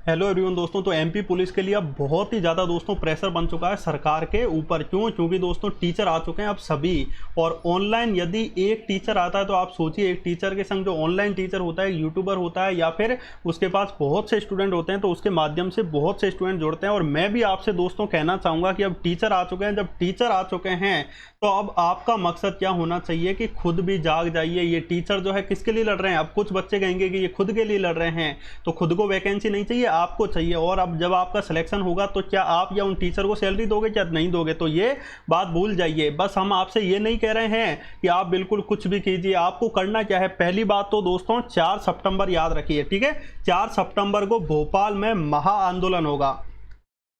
Hello everyone दोस्तों, तो MP police के लिए अब बहुत ही ज़्यादा दोस्तों प्रेशर बन चुका है सरकार के ऊपर। क्योंकि दोस्तों टीचर आ चुके हैं अब सभी, और ऑनलाइन यदि एक टीचर आता है तो आप सोचिए एक टीचर के संग जो ऑनलाइन टीचर होता है, यूट्यूबर होता है, या फिर उसके पास बहुत से स्टूडेंट होते हैं, तो उसके माध्यम से बहुत से स्टूडेंट जुड़ते हैं। और मैं भी आपसे दोस्तों कहना चाहूँगा कि अब टीचर आ चुके हैं, जब टीचर आ चुके हैं तो अब आपका मकसद क्या होना चाहिए कि खुद भी जाग जाइए। ये टीचर जो है किसके लिए लड़ रहे हैं? अब कुछ बच्चे कहेंगे कि ये खुद के लिए लड़ रहे हैं, तो खुद को वैकेंसी नहीं चाहिए, आपको चाहिए। और अब जब आपका सिलेक्शन होगा तो क्या आप या उन टीचर को सैलरी दोगे, क्या नहीं दोगे? तो ये बात भूल जाइए। बस हम आपसे ये नहीं कह रहे हैं कि आप बिल्कुल कुछ भी कीजिए। आपको करना क्या है? पहली बात तो दोस्तों 4 सितंबर याद रखिए, ठीक है? 4 सितंबर को भोपाल में महा आंदोलन होगा।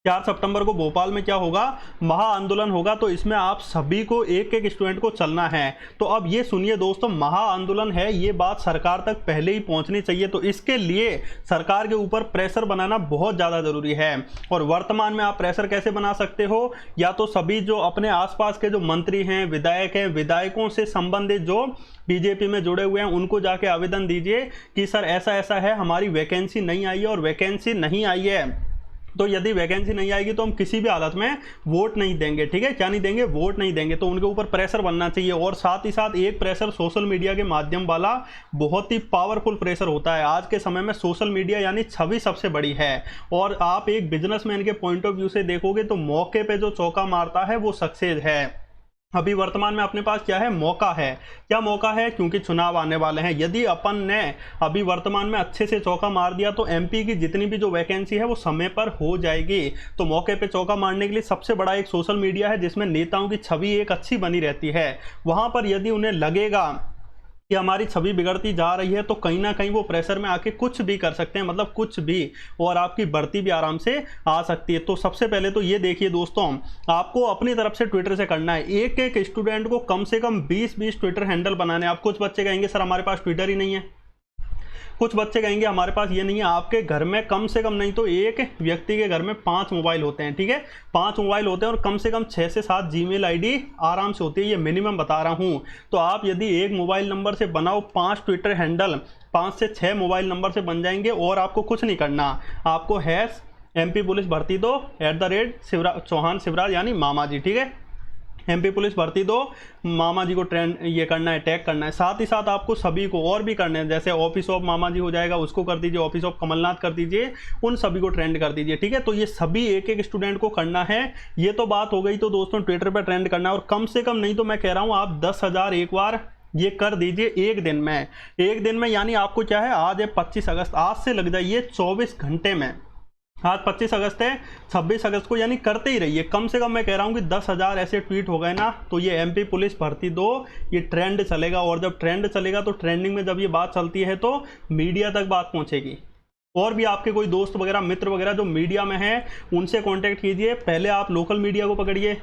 4 सितंबर को भोपाल में क्या होगा? महा आंदोलन होगा। तो इसमें आप सभी को एक एक स्टूडेंट को चलना है। तो अब ये सुनिए दोस्तों, महा आंदोलन है, ये बात सरकार तक पहले ही पहुंचनी चाहिए। तो इसके लिए सरकार के ऊपर प्रेशर बनाना बहुत ज़्यादा ज़रूरी है। और वर्तमान में आप प्रेशर कैसे बना सकते हो? या तो सभी जो अपने आसपास के जो मंत्री हैं, विधायक हैं, विधायकों से संबंधित जो बीजेपी में जुड़े हुए हैं, उनको जाके आवेदन दीजिए कि सर ऐसा ऐसा है, हमारी वैकेंसी नहीं आई है, और वैकेंसी नहीं आई है तो यदि वैकेंसी नहीं आएगी तो हम किसी भी हालत में वोट नहीं देंगे, ठीक है? क्या नहीं देंगे? वोट नहीं देंगे। तो उनके ऊपर प्रेशर बनना चाहिए। और साथ ही साथ एक प्रेशर सोशल मीडिया के माध्यम वाला बहुत ही पावरफुल प्रेशर होता है। आज के समय में सोशल मीडिया यानी छवि सबसे बड़ी है। और आप एक बिजनेसमैन के पॉइंट ऑफ व्यू से देखोगे तो मौके पे जो चौका मारता है वो सक्सेस है। अभी वर्तमान में अपने पास क्या है? मौका है। क्या मौका है? क्योंकि चुनाव आने वाले हैं। यदि अपन ने अभी वर्तमान में अच्छे से चौका मार दिया तो एमपी की जितनी भी जो वैकेंसी है वो समय पर हो जाएगी। तो मौके पे चौका मारने के लिए सबसे बड़ा एक सोशल मीडिया है, जिसमें नेताओं की छवि एक अच्छी बनी रहती है। वहां पर यदि उन्हें लगेगा कि हमारी छवि बिगड़ती जा रही है तो कहीं ना कहीं वो प्रेशर में आके कुछ भी कर सकते हैं, मतलब कुछ भी, और आपकी बढ़ती भी आराम से आ सकती है। तो सबसे पहले तो ये देखिए दोस्तों, आपको अपनी तरफ से ट्विटर से करना है। एक एक स्टूडेंट को कम से कम 20-20 ट्विटर हैंडल बनाने हैं। आप कुछ बच्चे कहेंगे सर हमारे पास ट्विटर ही नहीं है, कुछ बच्चे कहेंगे हमारे पास ये नहीं है। आपके घर में कम से कम नहीं तो एक व्यक्ति के घर में 5 मोबाइल होते हैं, ठीक है? 5 मोबाइल होते हैं और कम से कम 6 से 7 जीमेल आईडी आराम से होती है, ये मिनिमम बता रहा हूं। तो आप यदि एक मोबाइल नंबर से बनाओ 5 ट्विटर हैंडल, 5 से 6 मोबाइल नंबर से बन जाएंगे। और आपको कुछ नहीं करना, आपको हैश एमपी पुलिस भर्ती दो @चौहान शिवराज यानी मामा जी, ठीक है? एमपी पुलिस भर्ती दो मामा जी को ट्रेंड ये करना है, टैग करना है। साथ ही साथ आपको सभी को और भी करने हैं, जैसे ऑफिस ऑफ मामा जी हो जाएगा, उसको कर दीजिए, ऑफिस ऑफ कमलनाथ कर दीजिए, उन सभी को ट्रेंड कर दीजिए, ठीक है? तो ये सभी एक एक स्टूडेंट को करना है। ये तो बात हो गई। तो दोस्तों ट्विटर पर ट्रेंड करना है, और कम से कम नहीं तो मैं कह रहा हूँ आप 10,000 एक बार ये कर दीजिए एक दिन में। एक दिन में यानी आपको क्या है, आज है 25 अगस्त, आज से लग जाइए 24 घंटे में। आज 25 अगस्त है, 26 अगस्त को यानी करते ही रहिए। कम से कम मैं कह रहा हूँ कि 10,000 ऐसे ट्वीट हो गए ना, तो ये एमपी पुलिस भर्ती दो, ये ट्रेंड चलेगा। और जब ट्रेंड चलेगा तो ट्रेंडिंग में जब ये बात चलती है तो मीडिया तक बात पहुँचेगी। और भी आपके कोई दोस्त वगैरह, मित्र वगैरह जो मीडिया में हैं, उनसे कॉन्टैक्ट कीजिए। पहले आप लोकल मीडिया को पकड़िए,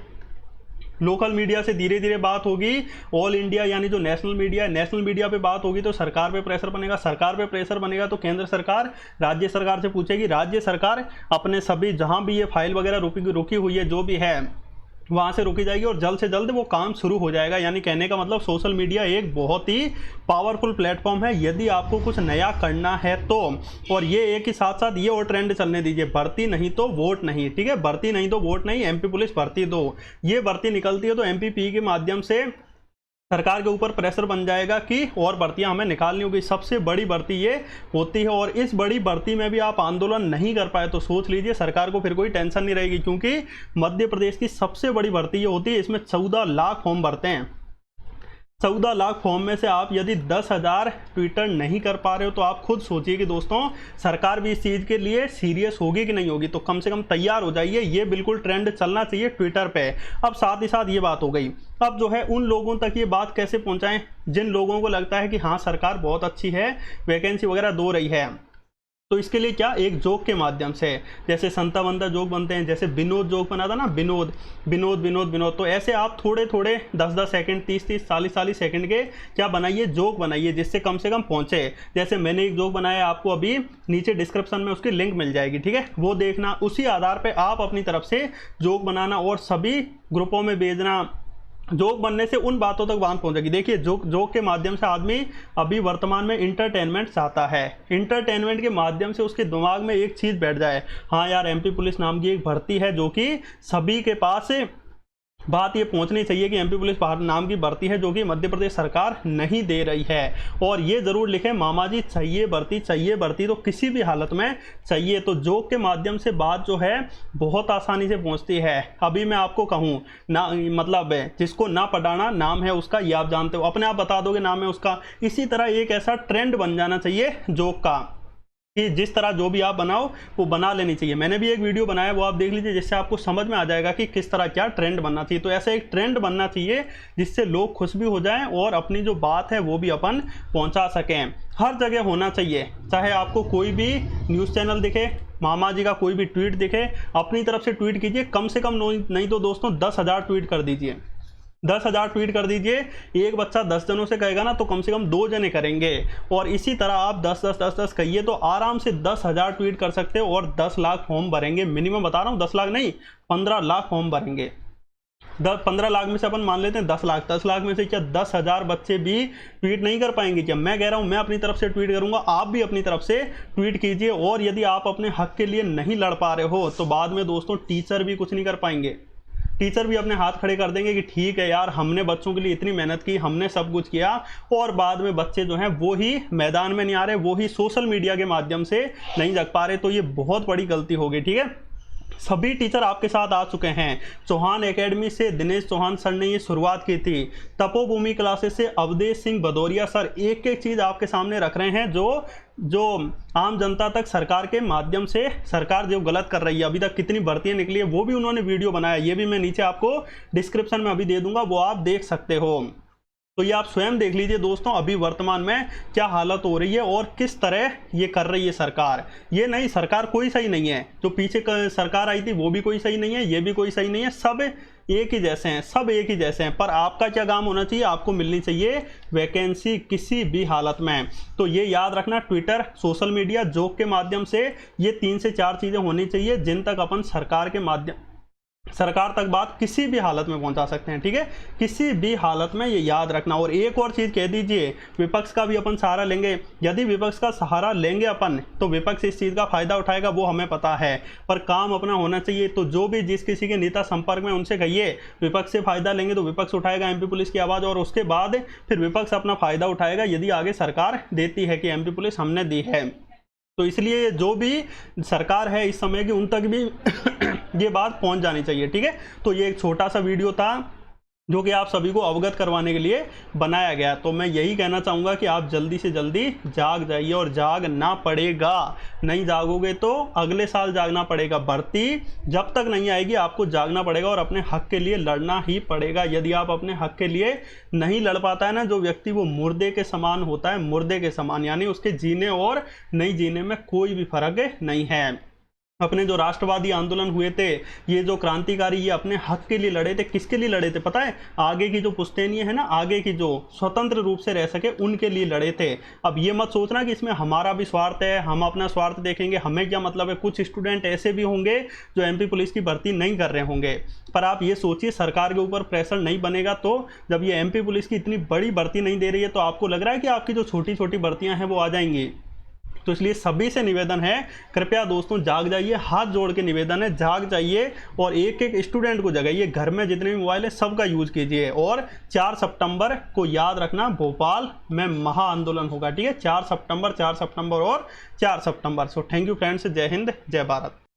लोकल मीडिया से धीरे धीरे बात होगी ऑल इंडिया यानी जो नेशनल मीडिया है, नेशनल मीडिया पे बात होगी तो सरकार पे प्रेशर बनेगा, सरकार पे प्रेशर बनेगा तो केंद्र सरकार राज्य सरकार से पूछेगी, राज्य सरकार अपने सभी जहां भी ये फाइल वगैरह रुकी हुई है जो भी है वहां से रुकी जाएगी, और जल्द से जल्द वो काम शुरू हो जाएगा। यानी कहने का मतलब सोशल मीडिया एक बहुत ही पावरफुल प्लेटफॉर्म है यदि आपको कुछ नया करना है तो। और ये एक ही साथ साथ ये और ट्रेंड चलने दीजिए, भर्ती नहीं तो वोट नहीं, ठीक है? भर्ती नहीं तो वोट नहीं, एमपी पुलिस भर्ती दो। ये भर्ती निकलती है तो एमपीपी के माध्यम से सरकार के ऊपर प्रेशर बन जाएगा कि और भर्तियां हमें निकालनी होगी। सबसे बड़ी भर्ती ये होती है, और इस बड़ी भर्ती में भी आप आंदोलन नहीं कर पाए तो सोच लीजिए सरकार को फिर कोई टेंशन नहीं रहेगी। क्योंकि मध्य प्रदेश की सबसे बड़ी भर्ती ये होती है, इसमें 14 लाख फॉर्म भरते हैं। 14 लाख फॉर्म में से आप यदि 10,000 ट्विटर नहीं कर पा रहे हो तो आप खुद सोचिए कि दोस्तों सरकार भी इस चीज़ के लिए सीरियस होगी कि नहीं होगी। तो कम से कम तैयार हो जाइए, ये बिल्कुल ट्रेंड चलना चाहिए ट्विटर पे। अब साथ ही साथ ये बात हो गई, अब जो है उन लोगों तक ये बात कैसे पहुंचाएं जिन लोगों को लगता है कि हाँ सरकार बहुत अच्छी है, वैकेंसी वगैरह दो रही है। तो इसके लिए क्या, एक जोक के माध्यम से, जैसे संता बंदा जोक बनते हैं, जैसे विनोद जोक बना था ना, विनोद विनोद विनोद विनोद। तो ऐसे आप थोड़े थोड़े 10-10 सेकंड, 30-30, 40-40 सेकंड के क्या बनाइए, जोक बनाइए, जिससे कम से कम पहुंचे। जैसे मैंने एक जोक बनाया, आपको अभी नीचे डिस्क्रिप्शन में उसकी लिंक मिल जाएगी, ठीक है? वो देखना, उसी आधार पर आप अपनी तरफ से जोक बनाना और सभी ग्रुपों में भेजना, जोक बनने से उन बातों तक बात पहुंचेगी। देखिए जोक के माध्यम से आदमी अभी वर्तमान में इंटरटेनमेंट चाहता है, इंटरटेनमेंट के माध्यम से उसके दिमाग में एक चीज़ बैठ जाए, हाँ यार एमपी पुलिस नाम की एक भर्ती है जो कि सभी के पास बात ये पहुंचनी चाहिए कि एमपी पुलिस नाम की भर्ती है जो कि मध्य प्रदेश सरकार नहीं दे रही है। और ये जरूर लिखें मामा जी चाहिए भर्ती तो किसी भी हालत में चाहिए। तो जोक के माध्यम से बात जो है बहुत आसानी से पहुंचती है। अभी मैं आपको कहूँ ना, मतलब जिसको ना पढ़ाना नाम है उसका, ये आप जानते हो, अपने आप बता दोगे नाम है उसका। इसी तरह एक ऐसा ट्रेंड बन जाना चाहिए जोक का कि जिस तरह जो भी आप बनाओ वो बना लेनी चाहिए। मैंने भी एक वीडियो बनाया, वो आप देख लीजिए, जिससे आपको समझ में आ जाएगा कि किस तरह क्या ट्रेंड बनना चाहिए। तो ऐसा एक ट्रेंड बनना चाहिए जिससे लोग खुश भी हो जाएं और अपनी जो बात है वो भी अपन पहुंचा सकें। हर जगह होना चाहिए, चाहे आपको कोई भी न्यूज़ चैनल दिखे, मामा जी का कोई भी ट्वीट दिखे, अपनी तरफ से ट्वीट कीजिए, कम से कम नहीं तो दोस्तों 10,000 ट्वीट कर दीजिए, 10,000 ट्वीट कर दीजिए। एक बच्चा 10 जनों से कहेगा ना तो कम से कम 2 जने करेंगे। और इसी तरह आप 10 कहिए तो आराम से 10,000 ट्वीट कर सकते हो और 10 लाख फॉर्म भरेंगे। मिनिमम बता रहा हूँ, 10 लाख नहीं 15 लाख फॉर्म भरेंगे। 15 लाख में से अपन मान लेते हैं 10 लाख, 10 लाख में से क्या 10,000 बच्चे भी ट्वीट नहीं कर पाएंगे क्या? मैं कह रहा हूँ मैं अपनी तरफ से ट्वीट करूंगा, आप भी अपनी तरफ से ट्वीट कीजिए। और यदि आप अपने हक के लिए नहीं लड़ पा रहे हो तो बाद में दोस्तों टीचर भी कुछ नहीं कर पाएंगे। टीचर भी अपने हाथ खड़े कर देंगे कि ठीक है यार, हमने बच्चों के लिए इतनी मेहनत की, हमने सब कुछ किया, और बाद में बच्चे जो हैं वो ही मैदान में नहीं आ रहे, वो ही सोशल मीडिया के माध्यम से नहीं जग पा रहे। तो ये बहुत बड़ी गलती होगी। ठीक है, सभी टीचर आपके साथ आ चुके हैं। चौहान एकेडमी से दिनेश चौहान सर ने ये शुरुआत की थी। तपोभूमि क्लासेस से अवधेश सिंह भदौरिया सर एक एक चीज़ आपके सामने रख रहे हैं जो आम जनता तक सरकार के माध्यम से, सरकार जो गलत कर रही है, अभी तक कितनी भर्तियां निकली है वो भी उन्होंने वीडियो बनाया। ये भी मैं नीचे आपको डिस्क्रिप्शन में अभी दे दूंगा, वो आप देख सकते हो। तो ये आप स्वयं देख लीजिए दोस्तों अभी वर्तमान में क्या हालत हो रही है और किस तरह ये कर रही है सरकार। ये नहीं, सरकार कोई सही नहीं है, जो पीछे सरकार आई थी वो भी कोई सही नहीं है, ये भी कोई सही नहीं है, सब एक ही जैसे हैं, सब एक ही जैसे हैं। पर आपका क्या काम होना चाहिए? आपको मिलनी चाहिए वैकेंसी किसी भी हालत में। तो ये याद रखना, ट्विटर, सोशल मीडिया, जोक के माध्यम से ये 3 से 4 चीज़ें होनी चाहिए जिन तक अपन सरकार तक बात किसी भी हालत में पहुंचा सकते हैं। ठीक है, किसी भी हालत में, ये याद रखना। और एक और चीज़ कह दीजिए, विपक्ष का भी अपन सहारा लेंगे। यदि विपक्ष का सहारा लेंगे अपन तो विपक्ष इस चीज़ का फायदा उठाएगा, वो हमें पता है, पर काम अपना होना चाहिए। तो जो भी जिस किसी के नेता संपर्क में उनसे कहिए विपक्ष से फायदा लेंगे तो विपक्ष उठाएगा एमपी पुलिस की आवाज़, और उसके बाद फिर विपक्ष अपना फायदा उठाएगा यदि आगे सरकार देती है कि एमपी पुलिस हमने दी है। तो इसलिए जो भी सरकार है इस समय की, उन तक भी ये बात पहुंच जानी चाहिए। ठीक है, तो ये एक छोटा सा वीडियो था जो कि आप सभी को अवगत करवाने के लिए बनाया गया। तो मैं यही कहना चाहूँगा कि आप जल्दी से जल्दी जाग जाइए, और जागना पड़ेगा। नहीं जागोगे तो अगले साल जागना पड़ेगा। भर्ती जब तक नहीं आएगी आपको जागना पड़ेगा और अपने हक के लिए लड़ना ही पड़ेगा। यदि आप अपने हक के लिए नहीं लड़ पाता है ना, जो व्यक्ति, वो मुर्दे के समान होता है, मुर्दे के समान, यानी उसके जीने और नहीं जीने में कोई भी फर्क नहीं है। अपने जो राष्ट्रवादी आंदोलन हुए थे, ये जो क्रांतिकारी, ये अपने हक के लिए लड़े थे। किसके लिए लड़े थे पता है? आगे की जो पुश्तैनी है ना, आगे की जो स्वतंत्र रूप से रह सके, उनके लिए लड़े थे। अब ये मत सोचना कि इसमें हमारा भी स्वार्थ है, हम अपना स्वार्थ देखेंगे, हमें क्या मतलब है। कुछ स्टूडेंट ऐसे भी होंगे जो एमपी पुलिस की भर्ती नहीं कर रहे होंगे, पर आप ये सोचिए सरकार के ऊपर प्रेशर नहीं बनेगा तो जब ये एमपी पुलिस की इतनी बड़ी भर्ती नहीं दे रही है तो आपको लग रहा है कि आपकी जो छोटी छोटी भर्तियाँ हैं वो आ जाएंगी। तो इसलिए सभी से निवेदन है, कृपया दोस्तों जाग जाइए, हाथ जोड़ के निवेदन है, जाग जाइए और एक एक स्टूडेंट को जगाइए। घर में जितने भी मोबाइल है सबका यूज कीजिए। और 4 सितंबर को याद रखना, भोपाल में महा आंदोलन होगा। ठीक है, 4 सितंबर और 4 सितंबर। सो थैंक यू फ्रेंड्स, जय हिंद, जय भारत।